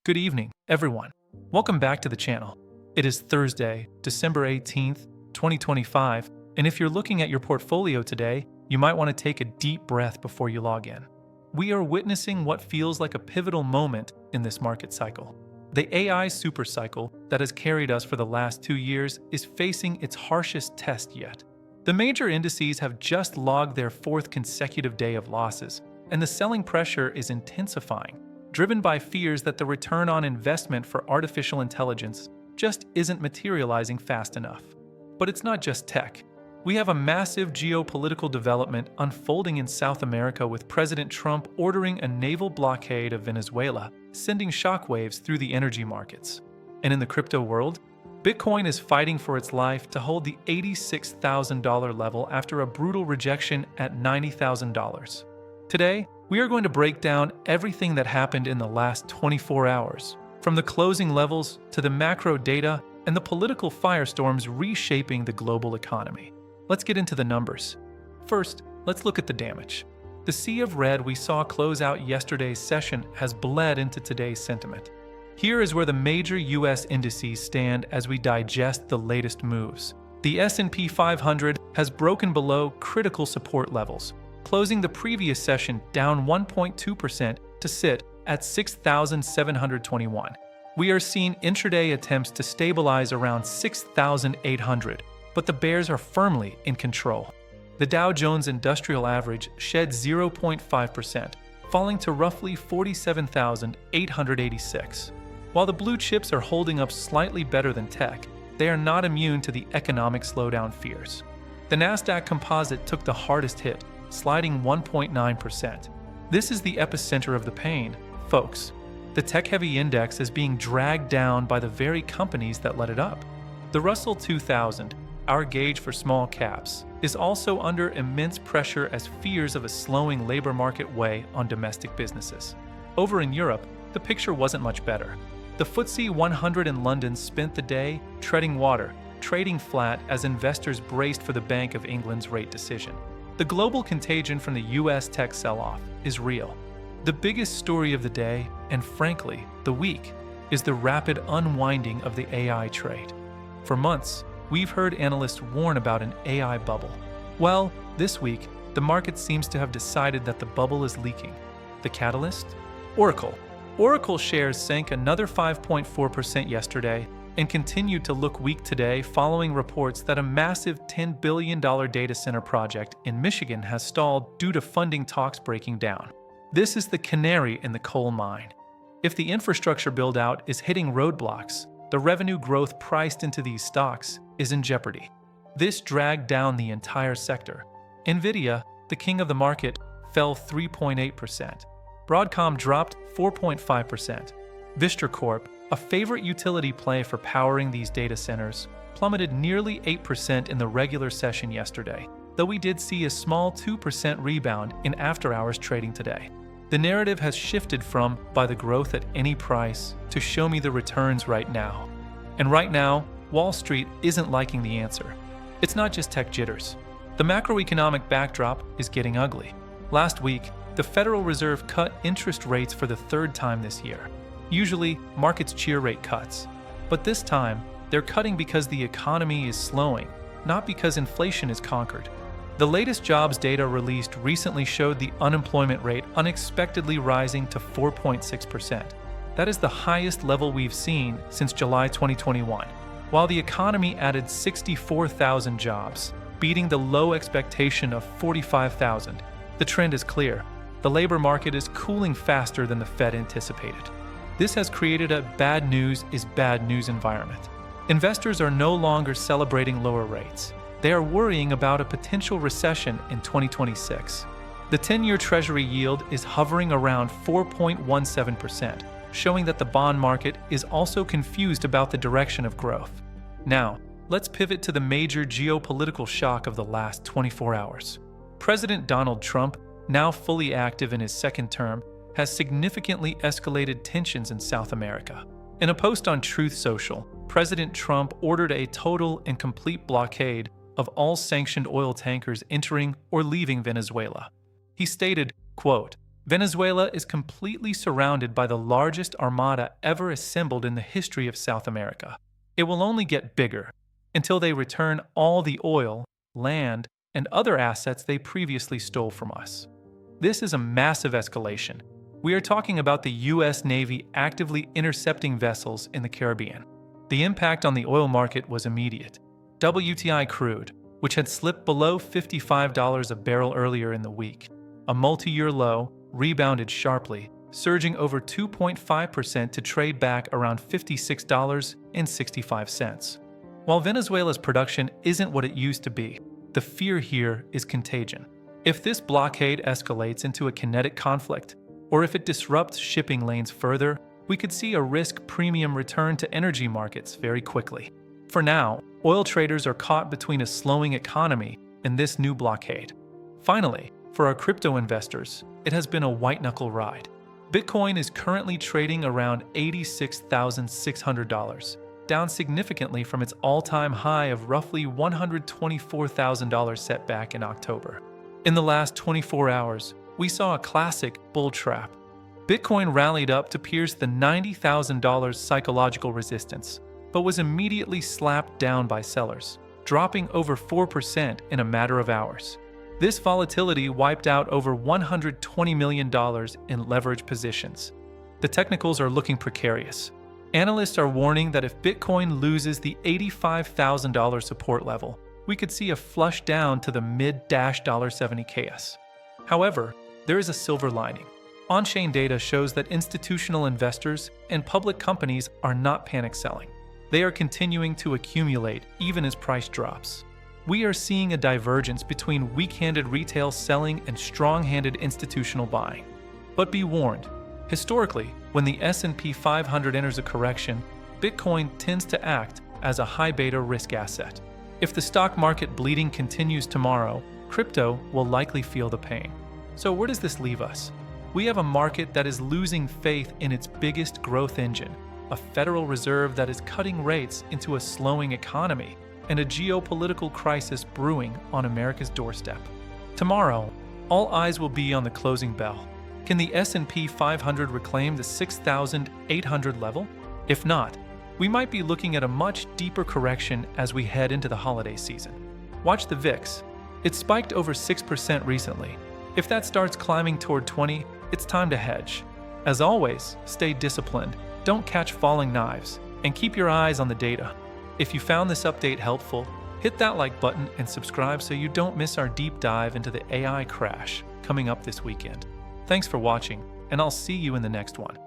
Good evening, everyone. Welcome back to the channel. It is Thursday, December 18th, 2025, and if you're looking at your portfolio today, you might want to take a deep breath before you log in. We are witnessing what feels like a pivotal moment in this market cycle. The AI Supercycle that has carried us for the last 2 years is facing its harshest test yet. The major indices have just logged their fourth consecutive day of losses, and the selling pressure is intensifying, driven by fears that the return on investment for artificial intelligence just isn't materializing fast enough. But it's not just tech. We have a massive geopolitical development unfolding in South America with President Trump ordering a naval blockade of Venezuela, sending shockwaves through the energy markets. And in the crypto world, Bitcoin is fighting for its life to hold the $86,000 level after a brutal rejection at $90,000. Today, we are going to break down everything that happened in the last 24 hours, from the closing levels to the macro data and the political firestorms reshaping the global economy. Let's get into the numbers. First, let's look at the damage. The sea of red we saw close out yesterday's session has bled into today's sentiment. Here is where the major US indices stand as we digest the latest moves. The S&P 500 has broken below critical support levels, closing the previous session down 1.2% to sit at 6,721. We are seeing intraday attempts to stabilize around 6,800, but the bears are firmly in control. The Dow Jones Industrial Average shed 0.5%, falling to roughly 47,886. While the blue chips are holding up slightly better than tech, they are not immune to the economic slowdown fears. The Nasdaq Composite took the hardest hit, sliding 1.9%. This is the epicenter of the pain, folks. The tech-heavy index is being dragged down by the very companies that let it up. The Russell 2000, our gauge for small caps, is also under immense pressure as fears of a slowing labor market weigh on domestic businesses. Over in Europe, the picture wasn't much better. The FTSE 100 in London spent the day treading water, trading flat as investors braced for the Bank of England's rate decision. The global contagion from the US tech sell-off is real. The biggest story of the day, and frankly, the week, is the rapid unwinding of the AI trade. For months, we've heard analysts warn about an AI bubble. Well, this week, the market seems to have decided that the bubble is leaking. The catalyst? Oracle. Oracle shares sank another 5.4% yesterday and continued to look weak today following reports that a massive $10 billion data center project in Michigan has stalled due to funding talks breaking down. This is the canary in the coal mine. If the infrastructure build-out is hitting roadblocks, the revenue growth priced into these stocks is in jeopardy. This dragged down the entire sector. Nvidia, the king of the market, fell 3.8%. Broadcom dropped 4.5%. Vistra Corp, a favorite utility play for powering these data centers, plummeted nearly 8% in the regular session yesterday, though we did see a small 2% rebound in after-hours trading today. The narrative has shifted from "buy the growth at any price" to "show me the returns right now." And right now, Wall Street isn't liking the answer. It's not just tech jitters. The macroeconomic backdrop is getting ugly. Last week, the Federal Reserve cut interest rates for the third time this year. Usually, markets cheer rate cuts. But this time, they're cutting because the economy is slowing, not because inflation is conquered. The latest jobs data released recently showed the unemployment rate unexpectedly rising to 4.6%. That is the highest level we've seen since July 2021, while the economy added 64,000 jobs, beating the low expectation of 45,000. The trend is clear. The labor market is cooling faster than the Fed anticipated. This has created a bad news is bad news environment. Investors are no longer celebrating lower rates. They are worrying about a potential recession in 2026. The 10-year Treasury yield is hovering around 4.17%, showing that the bond market is also confused about the direction of growth. Now, let's pivot to the major geopolitical shock of the last 24 hours. President Donald Trump, now fully active in his second term, has significantly escalated tensions in South America. In a post on Truth Social, President Trump ordered a total and complete blockade of all sanctioned oil tankers entering or leaving Venezuela. He stated, quote, Venezuela is completely surrounded by the largest armada ever assembled in the history of South America. It will only get bigger until they return all the oil, land, and other assets they previously stole from us. This is a massive escalation. We are talking about the U.S. Navy actively intercepting vessels in the Caribbean. The impact on the oil market was immediate. WTI crude, which had slipped below $55 a barrel earlier in the week, a multi-year low, rebounded sharply, surging over 2.5% to trade back around $56.65. While Venezuela's production isn't what it used to be, the fear here is contagion. If this blockade escalates into a kinetic conflict, or if it disrupts shipping lanes further, we could see a risk premium return to energy markets very quickly. For now, oil traders are caught between a slowing economy and this new blockade. Finally, for our crypto investors, it has been a white-knuckle ride. Bitcoin is currently trading around $86,600, down significantly from its all-time high of roughly $124,000 set back in October. In the last 24 hours, we saw a classic bull trap. Bitcoin rallied up to pierce the $90,000 psychological resistance, but was immediately slapped down by sellers, dropping over 4% in a matter of hours. This volatility wiped out over $120 million in leverage positions. The technicals are looking precarious. Analysts are warning that if Bitcoin loses the $85,000 support level, we could see a flush down to the mid-$70Ks. However, there is a silver lining. On-chain data shows that institutional investors and public companies are not panic selling. They are continuing to accumulate even as price drops. We are seeing a divergence between weak-handed retail selling and strong-handed institutional buying. But be warned, historically, when the S&P 500 enters a correction, Bitcoin tends to act as a high-beta risk asset. If the stock market bleeding continues tomorrow, crypto will likely feel the pain. So where does this leave us? We have a market that is losing faith in its biggest growth engine, a Federal Reserve that is cutting rates into a slowing economy, and a geopolitical crisis brewing on America's doorstep. Tomorrow, all eyes will be on the closing bell. Can the S&P 500 reclaim the 6,800 level? If not, we might be looking at a much deeper correction as we head into the holiday season. Watch the VIX. It spiked over 6% recently. If that starts climbing toward 20, it's time to hedge. As always, stay disciplined, don't catch falling knives, and keep your eyes on the data. If you found this update helpful, hit that like button and subscribe so you don't miss our deep dive into the AI crash coming up this weekend. Thanks for watching, and I'll see you in the next one.